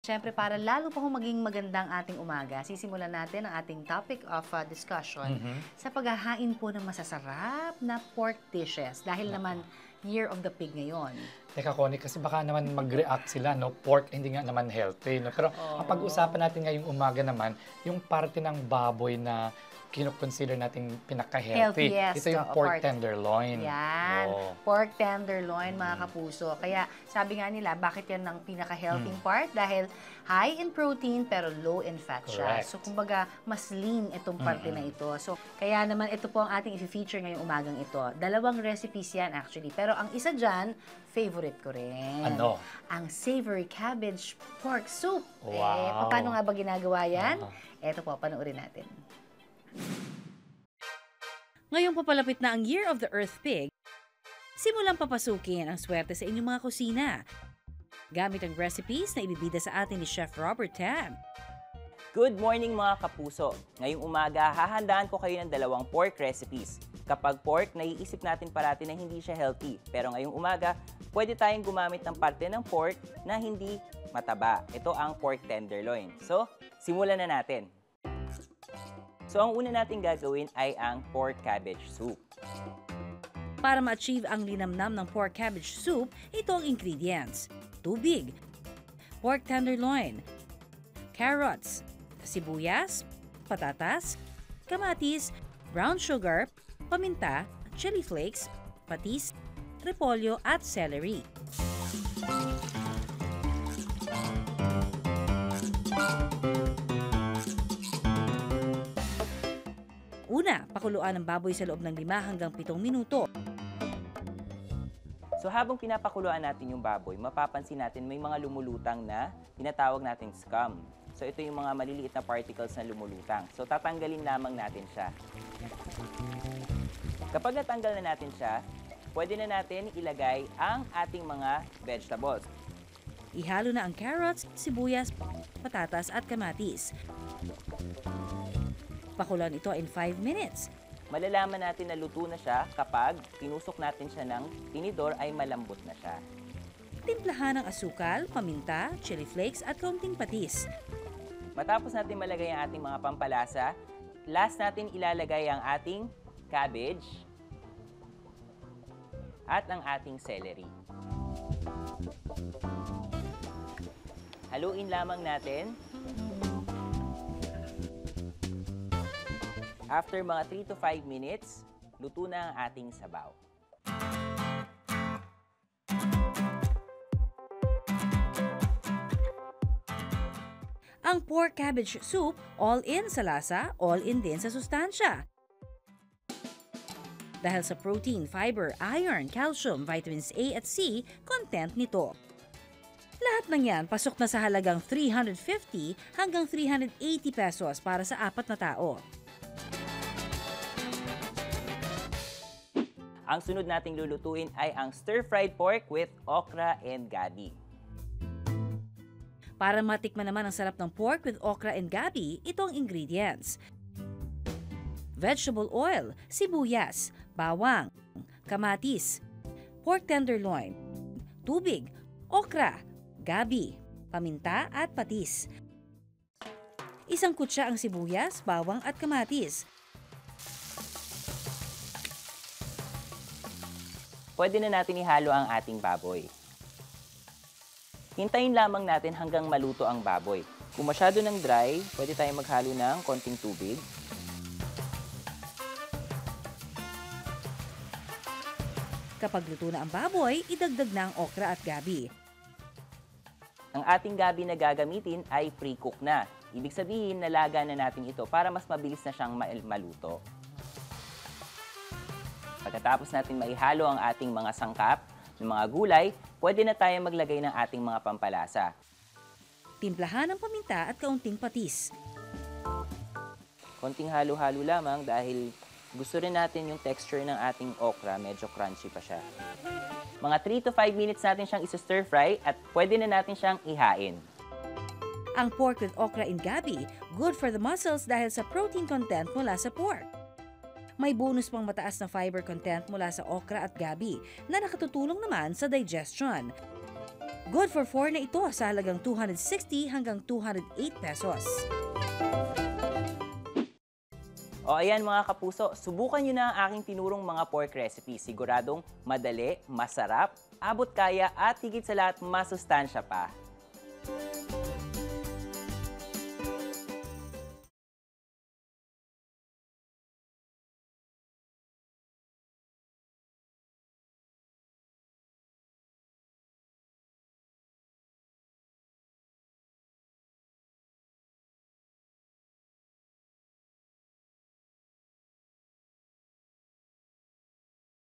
Siyempre, para lalo pa kung maging magandang ating umaga, sisimulan natin ang ating topic of discussion sa paghahain po ng masasarap na pork dishes. Dahil naman, Year of the Pig ngayon. Teka, Connie, kasi baka naman mag-react sila, no? Pork, hindi nga naman healthy, no? Pero ang pag-usapan natin ngayong umaga naman, yung parte ng baboy na kino-consider nating pinaka-healthy. Ito yung pork tenderloin. Yan. Pork tenderloin, mga kapuso. Kaya sabi nga nila, bakit yan ang pinaka-healthy part? Dahil high in protein pero low in fat siya. So kumbaga, mas lean itong parte na ito. So kaya naman ito po ang ating i-feature ngayong umagang ito. Dalawang recipes yan actually. Pero ang isa dyan, favorite ko rin. Ano? Ang savory cabbage pork soup. Wow. Paano nga ba ginagawa yan? Ito po, panoorin natin. Ngayong papalapit na ang Year of the Earth Pig, simulang papasukin ang swerte sa inyong mga kusina. Gamit ang recipes na ibibida sa atin ni Chef Robert Tam. Good morning mga kapuso! Ngayong umaga, hahandaan ko kayo ng dalawang pork recipes. Kapag pork, naiisip natin parati na hindi siya healthy. Pero ngayong umaga, pwede tayong gumamit ng parte ng pork na hindi mataba. Ito ang pork tenderloin. So, simulan na natin. So, ang una natin gagawin ay ang pork cabbage soup. Para ma-achieve ang linamnam ng pork cabbage soup, ito ang ingredients. Tubig, pork tenderloin, carrots, sibuyas, patatas, kamatis, brown sugar, paminta, chili flakes, patis, repolyo at celery. Una, pakuluan ang baboy sa loob ng 5 hanggang 7 minuto. So habang pinapakuluan natin yung baboy, mapapansin natin may mga lumulutang na tinatawag nating scum. So ito yung mga maliliit na particles na lumulutang. So tatanggalin lamang natin siya. Kapag natanggal na natin siya, pwede na natin ilagay ang ating mga vegetables. Ihalo na ang carrots, sibuyas, patatas at kamatis. Pakuluan ito in 5 minutes. Malalaman natin na luto na siya kapag pinusok natin siya ng tinidor ay malambot na siya. Timplahan ng asukal, paminta, chili flakes at kaunting patis. Matapos natin malagay ang ating mga pampalasa, last natin ilalagay ang ating cabbage at ang ating celery. Haluin lamang natin. After mga 3 to 5 minutes, luto na ang ating sabaw. Ang pork cabbage soup, all-in sa lasa, all-in din sa sustansya. Dahil sa protein, fiber, iron, calcium, vitamins A at C, content nito. Lahat ng yan pasok na sa halagang 350 hanggang 380 pesos para sa 4 na tao. Ang sunod nating lulutuin ay ang stir-fried pork with okra and gabi. Para matikman naman ang sarap ng pork with okra and gabi, ito ang ingredients. Vegetable oil, sibuyas, bawang, kamatis, pork tenderloin, tubig, okra, gabi, paminta at patis. Isang kutsa ang sibuyas, bawang at kamatis. Pwede na natin ihalo ang ating baboy. Hintayin lamang natin hanggang maluto ang baboy. Kung masyado ng dry, pwede tayong maghalo ng konting tubig. Kapag luto na ang baboy, idagdag na ang okra at gabi. Ang ating gabi na gagamitin ay pre-cook na. Ibig sabihin, nalaga na natin ito para mas mabilis na siyang maluto. Pagkatapos natin maihalo ang ating mga sangkap ng mga gulay, pwede na tayo maglagay ng ating mga pampalasa. Timplahan ng paminta at kaunting patis. Konting halo-halo lamang dahil gusto rin natin yung texture ng ating okra, medyo crunchy pa siya. Mga 3 to 5 minutes natin siyang isa-stir-fry at pwede na natin siyang ihain. Ang pork with okra and gabi, good for the muscles dahil sa protein content mula sa pork. May bonus pang mataas na fiber content mula sa okra at gabi na nakatutulong naman sa digestion. Good for 4 na ito sa halagang 260 hanggang 208 pesos. O ayan mga kapuso, subukan nyo na ang aking tinurong mga pork recipes. Siguradong madali, masarap, abot kaya at higit sa lahat masustansya pa.